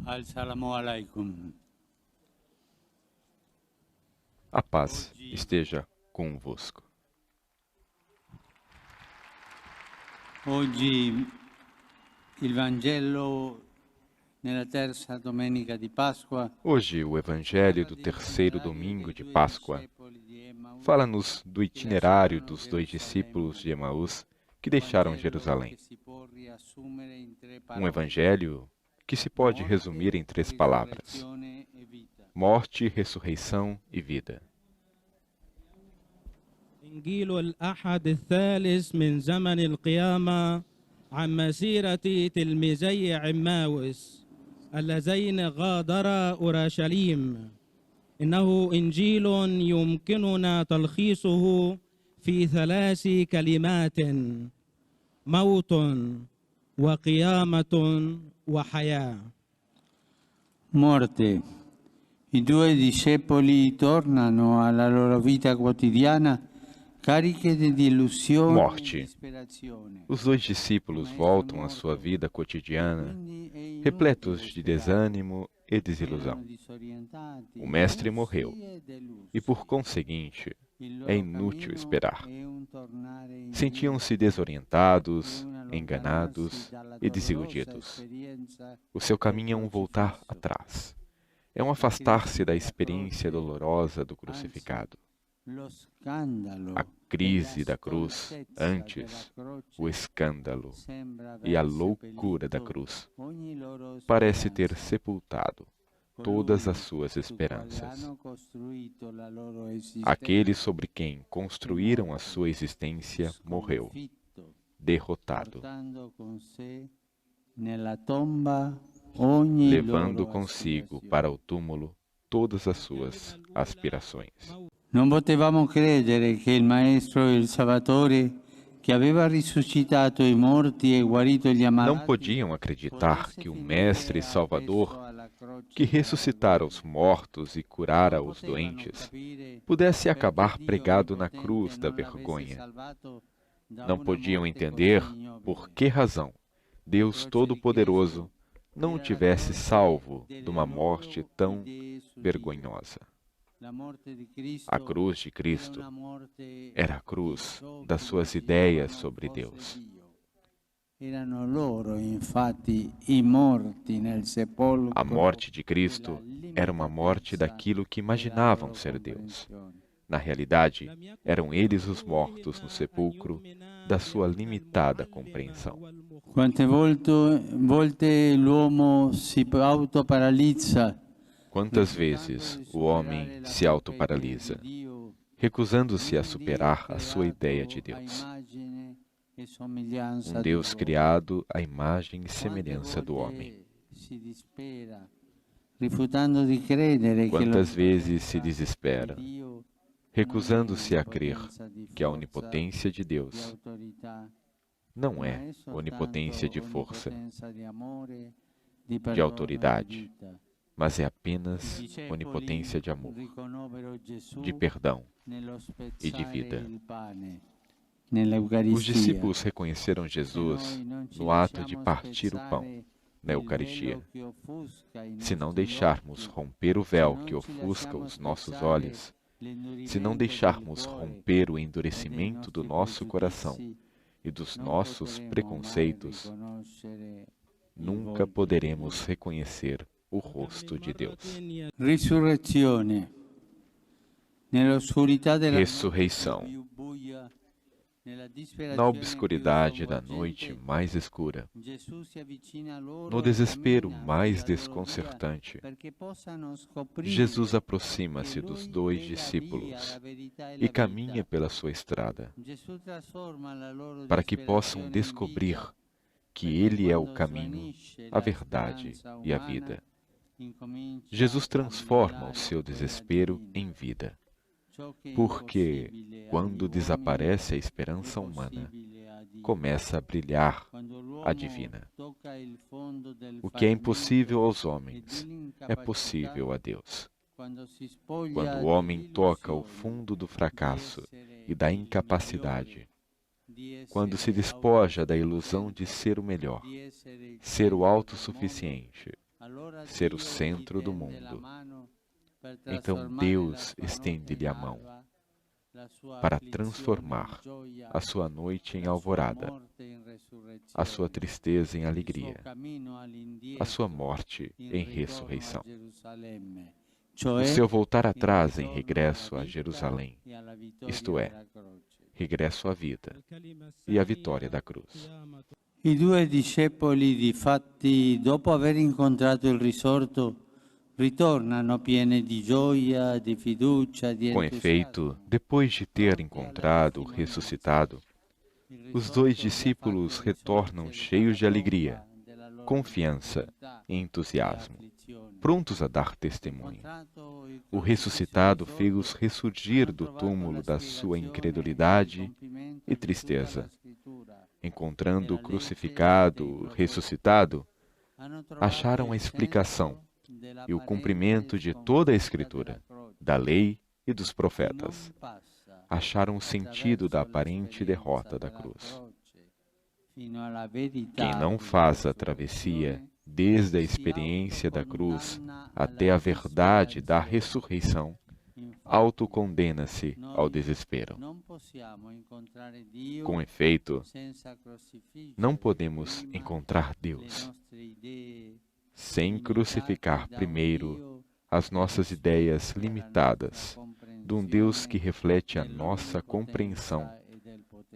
Assalamu alaikum. A paz esteja convosco. Oggi il Vangelo nella terza domenica di Pasqua Hoje, o Evangelho do terceiro domingo de Páscoa fala-nos do itinerário dos dois discípulos de Emaús que deixaram Jerusalém. Um Evangelho que se pode resumir em 3 palavras: morte, ressurreição e vida. إنجيل الأحد الثالث من زمن القيامة عن مسيرة تلميذي عماوس اللذين غادرا أورشليم. إنه إنجيل يمكننا تلخيصه في 3 كلمات: موت وقيامة وحياة. morte. I 2 discepoli tornano alla loro vita quotidiana cariche di illusione e Morte. disperazione. Os 2 discípulos voltam à sua vida cotidiana, repletos de desânimo e desilusão. O Mestre morreu, e por conseguinte, é inútil esperar. Sentiam-se desorientados, enganados e desiludidos. O seu caminho é um voltar atrás. É um afastar-se da experiência dolorosa do crucificado. A crise da cruz, antes, o escândalo e a loucura da cruz parece ter sepultado todas as suas esperanças. Aquele sobre quem construíram a sua existência morreu, derrotado, levando consigo para o túmulo todas as suas aspirações. Non potevamo credere che il Maestro e il Salvatore, che aveva risuscitato i morti e guarito gli Não ammalati, podiam acreditar que o Mestre e Salvador, que ressuscitara os mortos e curara os doentes, pudesse acabar pregado na cruz da vergonha. Não podiam entender por que razão Deus Todo-Poderoso não o tivesse salvo de uma morte tão vergonhosa. A cruz de Cristo era a cruz das suas ideias sobre Deus. A morte de Cristo era uma morte daquilo que imaginavam ser Deus. Na realidade, eram eles os mortos no sepulcro da sua limitada compreensão. Quante volte l'uomo si autoparalizza Quantas vezes o homem se autoparalisa, recusando-se a superar a sua ideia de Deus. Um Deus criado à imagem e semelhança do homem. Quantas vezes se desespera, recusando-se a crer que a onipotência de Deus não é onipotência de força, de autoridade, mas é apenas onipotência de amor, de perdão e de vida. Os discípulos reconheceram Jesus no ato de partir o pão, na Eucaristia. Se não deixarmos romper o véu que ofusca os nossos olhos, se não deixarmos romper o endurecimento do nosso coração e dos nossos preconceitos, nunca poderemos reconhecer o rosto de Deus. Ressurreição. Na obscuridade da noite mais escura, no desespero mais desconcertante, Jesus aproxima-se dos 2 discípulos e caminha pela sua estrada, para que possam descobrir que Ele é o caminho, a verdade e a vida. Jesus transforma o seu desespero em vida, porque, quando desaparece a esperança humana, começa a brilhar a divina. O que é impossível aos homens é possível a Deus. Quando o homem toca o fundo do fracasso e da incapacidade, quando se despoja da ilusão de ser o melhor, ser o autossuficiente, ser o centro do mundo. Então Deus estende-lhe a mão para transformar a sua noite em alvorada, a sua tristeza em alegria, a sua morte em ressurreição, o seu voltar atrás em regresso a Jerusalém, isto é, regresso à vida e à vitória da cruz. I due discepoli, difatti, dopo aver incontrato il risorto, ritornano pieni di gioia, di fiducia, di Com entusiasmo. efeito, depois de ter encontrado o ressuscitado, os dois discípulos retornam cheios de alegria, confiança e entusiasmo, prontos a dar testemunho. O ressuscitado fez-os ressurgir do túmulo da sua incredulidade e tristeza. Encontrando o crucificado, ressuscitado, acharam a explicação e o cumprimento de toda a Escritura, da lei e dos profetas. Acharam o sentido da aparente derrota da cruz. Quem não faz a travessia desde a experiência da cruz até a verdade da ressurreição, autocondena-se ao desespero. Com efeito, não podemos encontrar Deus sem crucificar primeiro as nossas ideias limitadas de um Deus que reflete a nossa compreensão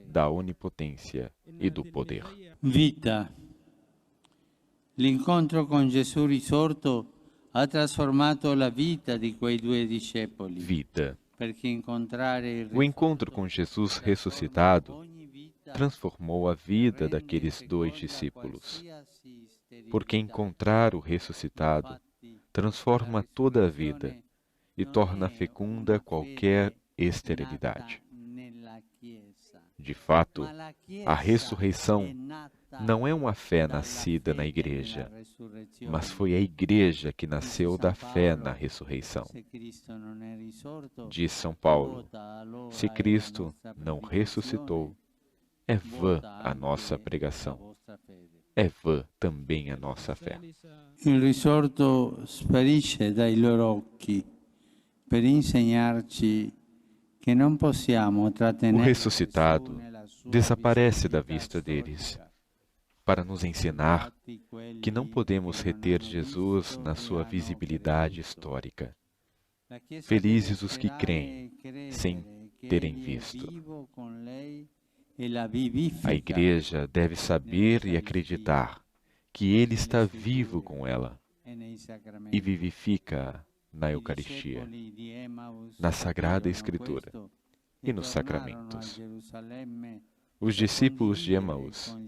da onipotência e do poder. Vita. L'incontro con Gesù risorto ha trasformato la vita di quei due discepoli. Vida. Perché incontrare il O encontro com Jesus ressuscitado transformou a vida daqueles dois discípulos. Porque encontrar o ressuscitado transforma toda a vida e torna fecunda qualquer esterilidade. De fato, a ressurreição não é uma fé nascida na igreja, mas foi a igreja que nasceu da fé na ressurreição. Diz São Paulo: se Cristo não ressuscitou, é vã a nossa pregação. É vã também a nossa fé. Il risorto sparisce dai loro occhi per insegnarci que não possiamo trattenere O ressuscitado desaparece da vista deles para nos ensinar que não podemos reter Jesus na sua visibilidade histórica. Felizes os que creem sem terem visto. A Igreja deve saber e acreditar que Ele está vivo com ela e vivifica na Eucaristia, na Sagrada Escritura e nos sacramentos. Os discípulos de Emaús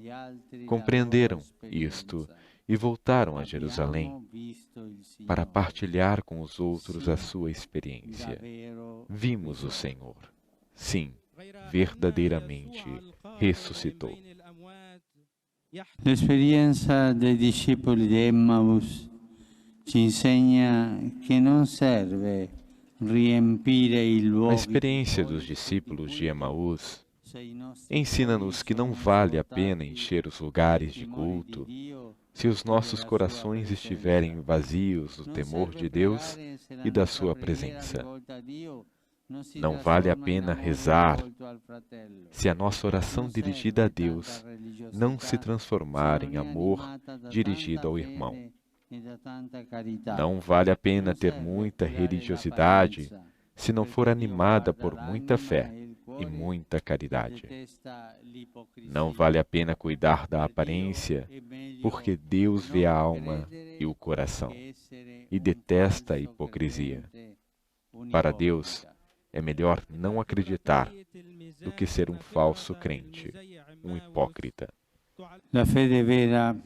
compreenderam isto e voltaram a Jerusalém para partilhar com os outros a sua experiência. Vimos o Senhor. Sim, verdadeiramente ressuscitou. L'esperienza dei discepoli di Emmaus ci insegna che non serve riempire i A luoghi. experiência dos discípulos de Emaús ensina-nos que não vale a pena encher os lugares de culto se os nossos corações estiverem vazios do temor de Deus e da sua presença. Não vale a pena rezar se a nossa oração dirigida a Deus não se transformar em amor dirigido ao irmão. Não vale a pena ter muita religiosidade se não for animada por muita fé e muita caridade. Não vale a pena cuidar da aparência, porque Deus vê a alma e o coração e detesta a hipocrisia. Para Deus, é melhor não acreditar do que ser um falso crente, um hipócrita. La fede vera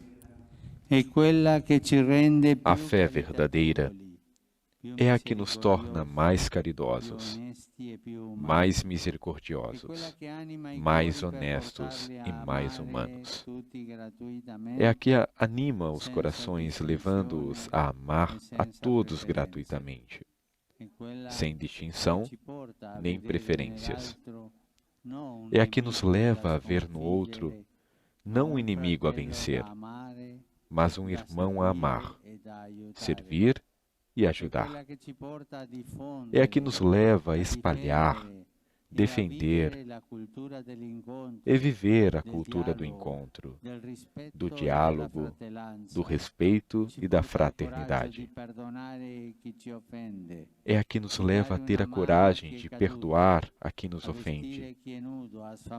è quella che ci rende A fé verdadeira é a que nos torna mais caridosos, mais misericordiosos, mais honestos e mais humanos. É a que anima os corações, levando-os a amar a todos gratuitamente, sem distinção nem preferências. É a que nos leva a ver no outro não um inimigo a vencer, mas um irmão a amar servir e ajudar. É a que nos leva a espalhar, defender e viver a cultura do encontro, do diálogo, do respeito e da fraternidade. É a que nos leva a ter a coragem de perdoar a quem nos ofende,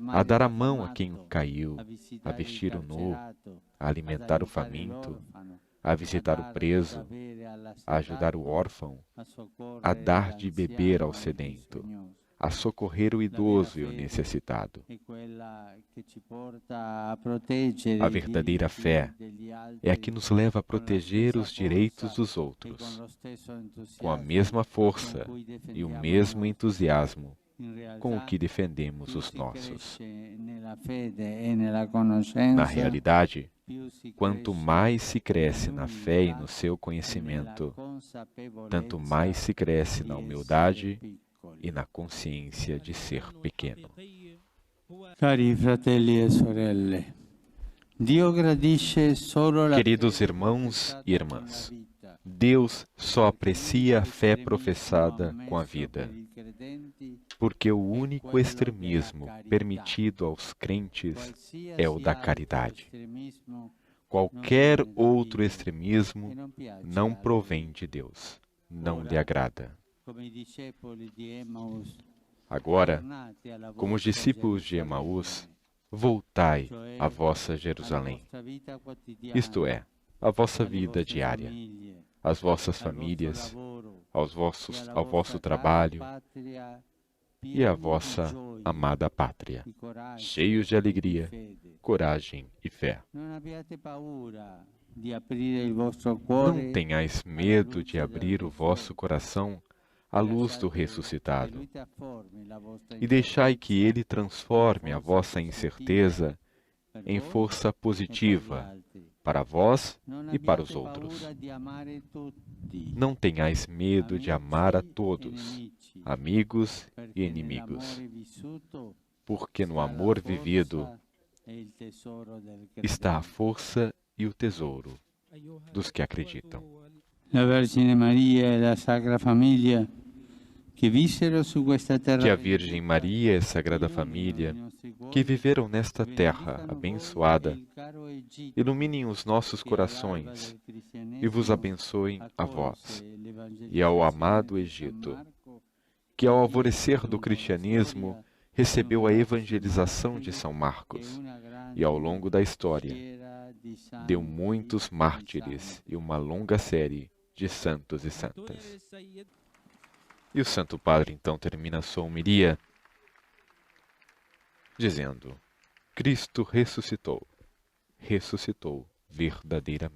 a dar a mão a quem caiu, a vestir o nu, a alimentar o faminto, a visitar o preso, a ajudar o órfão, a dar de beber ao sedento, a socorrer o idoso e o necessitado. A verdadeira fé é a que nos leva a proteger os direitos dos outros, com a mesma força e o mesmo entusiasmo com o que defendemos os nossos. Na realidade, quanto mais se cresce na fé e no seu conhecimento, tanto mais se cresce na humildade e na consciência de ser pequeno. Cari fratelli e sorelle, Dio gradisce solo la Queridos irmãos e irmãs, Deus só aprecia a fé professada com a vida, porque o único extremismo permitido aos crentes é o da caridade. Qualquer outro extremismo não provém de Deus, não lhe agrada. Agora, como os discípulos de Emaús, voltai à vossa Jerusalém, isto é, à vossa vida diária, às vossas famílias, ao vosso trabalho e à vossa amada pátria, cheios de alegria, coragem e fé. Não tenhais medo de abrir o vosso coração à luz do ressuscitado, e deixai que Ele transforme a vossa incerteza em força positiva para vós e para os outros. Não tenhais medo de amar a todos, amigos e inimigos, porque no amor vivido está a força e o tesouro dos que acreditam. La Vergine Maria e la Sacra Famiglia que a Virgem Maria e a Sagrada Família, que viveram nesta terra abençoada, iluminem os nossos corações e vos abençoem a vós e ao amado Egito, que ao alvorecer do cristianismo recebeu a evangelização de São Marcos e ao longo da história deu muitos mártires e uma longa série de santos e santas. E o Santo Padre então termina a sua homilia dizendo: Cristo ressuscitou, ressuscitou verdadeiramente.